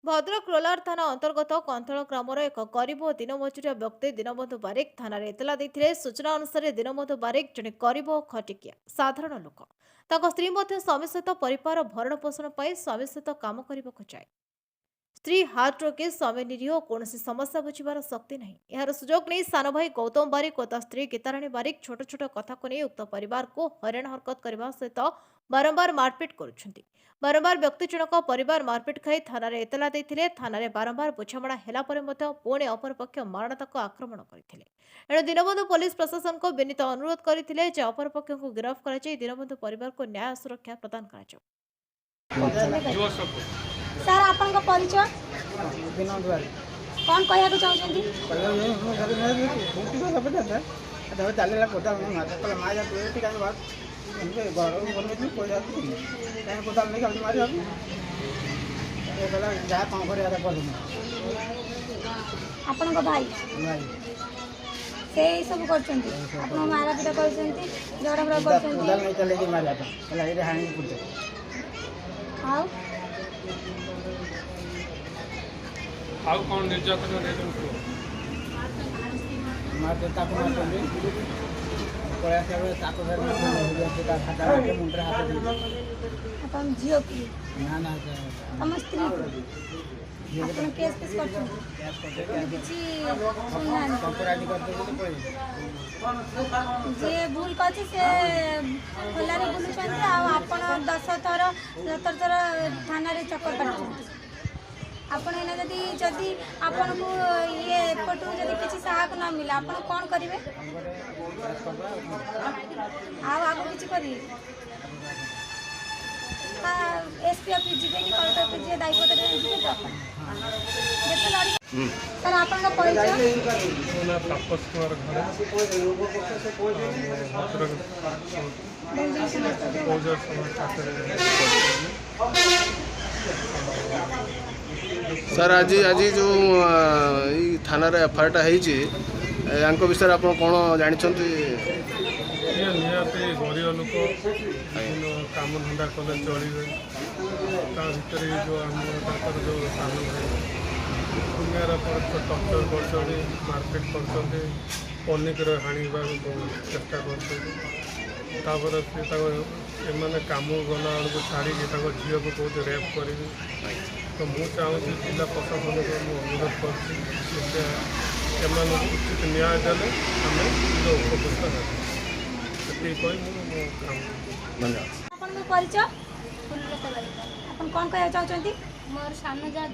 Bhadrak roller थाना अंतर्गत कंथल grammar एक गरीब और दिन मजुरिया व्यक्ति दीनबंधु बारिक थाना एतला देते सूचना अनुसार दीनबंधु बारिक जड़े गरीब और खटिकिया साधारण लोक स्त्री स्वामी सहित परिवार भरण पोषण स्वामी सहित काम करने जाए। स्त्री हार्ट रोगी स्वामी निरीह कौन समस्या बुझार शक्ति नहीं। यार सुजोग नहीं सान भाई गौतम बारिक और स्त्री गीताराणी बारिक छोट छोट कथा को नहीं उक्त परिवार को हैराण हरकत करने सहित बारंबार मारपिट करुछंती। बारंबार व्यक्ति जनक परिवार मारपिट खाई थाना एतला देते थाना बारंबार बुझामणा हेला परे मध्य पुणी अपरपक्ष मारणात्मक आक्रमण करते। एणु दीनबंधु पुलिस प्रशासन को विनीत अनुरोध करते अपरपक्ष को गिरफ्त कर दीनबंधु परिवार को न्याय सुरक्षा प्रदान कर। सर आपन परिचय कौन कहया चाहते आपण भाई से सब कर मारा पिटा कर झगड़ा कौन निर्यातन मारते मुंडे हाथ अपन झील की ना ना तम स्त्री अपन केस केस किसी जे भूल कर खोल बुलूँ आपण 10 थर 17 थर थाना चक्कर काटुं आपण जदि जदि आपन को ये एपटू जदि किसी सहायक न मिला आपण कौन करेंगे आगे किसी करेंगे एसपी ऑफिस जी कि कलेक्टर ऑफिस जी दायित्व जी तो सर आपन परिचय तापस कुमार सर आज आज जो थाना एफआईआर है विषय आप कौन जानते निहती गरीब लोक कम धंदा कले चलिए भर जो आम जो सान भाई दुनियार टर्चर कर मारपिट कर पनिकर हाणवा चेष्टा कर एम कम गला बेलू छाड़ी झील को बहुत रेप करी तो मुझे चाहूँगी जिला प्रशासन को अनुरोध कर उचित न्याय देने आम उपकृत परिचय कौन कह चाहते मोर सान जा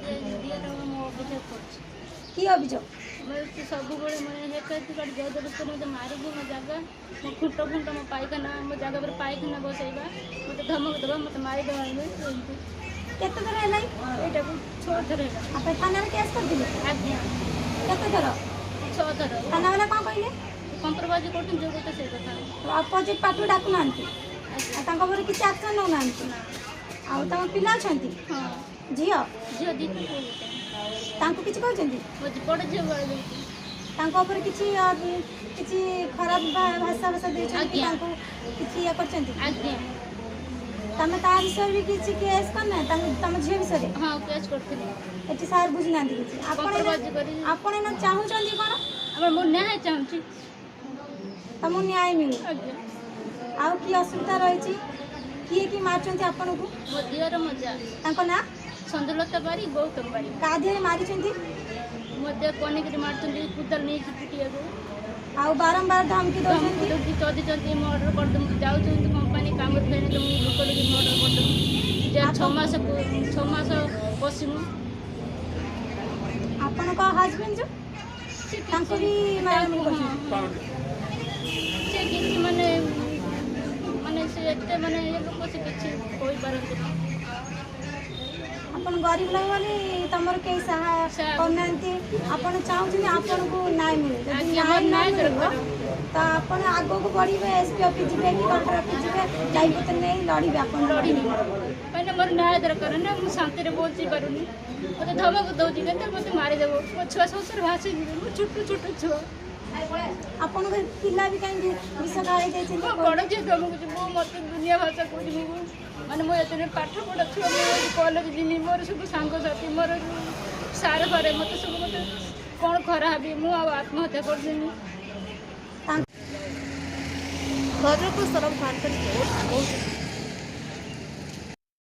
मो अभियोग कि अभियोग सब मैंने जबरदस्ती मत मारिकी मो जगह मो खुंट खुंट मो पाइखाना मो जगह पर पाइखाना बसैबा मत धमक देवा मत मारिदेवा केते थर है यहाँ 6 थर आप थाना केस कर दिले आज्ञा केते थर 6 थर थाना वाला कौन कहले कंप्रोमाइज करते जो कहते से कथा अपोजिट पार्टी डाकू ना किसी एक्शन नौ ना आम पिला हाँ झील झील दी किसी कहते बड़ झील किसी खराब भाषा भाषा देती किसी ये कर आज्ञा तमें ता विषय भी किसी केस करना तुम झील विषय हाँ केस करते सार बुझी ना किसी आपण चाहूँ कौन मो न्याय चाहूँ तुम न्याय मिलू आउ कि असुविधा रही किए कि मार्च आपन को मो दियर मजा ना संदुलता बारी गौतम बारी का देह मारी मत पनिक मार्च कुदल नहीं पिटिया आउ बारंबार धमकी धमकी चदी मो अर्डर करदे जाऊँ कंपानी काम फेरे तो लोक लगे मो अर्डर करदे 6 मास बसमु आपण का हस्बैंड जो भी माने माने से एते माने ये लोक से किछि कोई पारंती अपन गरीब लोग वाली तमर के सहाय करनांती अपन चाहूँ आपन को न्याय मिले न्याय मिले तो अपन आगो को बढ़िबे एसपी ऑफिस जीवे कि कलेक्टर ऑफिस जीवे दायित्व नहीं लड़ीबे अपन लड़ी मैंने मोर न्याय दरकार ना मु शांति रे बोलची पारुनी मते धमक दउजी के मते मारी देबो मो छुआ संसार भासी मो छोटो छोटो छुआ आपन को पिला भी कहीं विष खाई जाइछे बड़ जे धमक मो मते दुनिया भाषा कहू माने मो एतने पाठ पढ़ा छुआ मो कॉलेज जिनी मोर सब सांग साथी मोर ସାର କରେ ମୋତେ ସବୁ ମୋତେ କ'ଣ ଖରାପ ମୁଁ ଆଉ ଆତ୍ମହତ୍ୟା କରିଦେବି। ଭଦ୍ରକରୁ ସନମ ଖାନଙ୍କ ରିପୋର୍ଟ।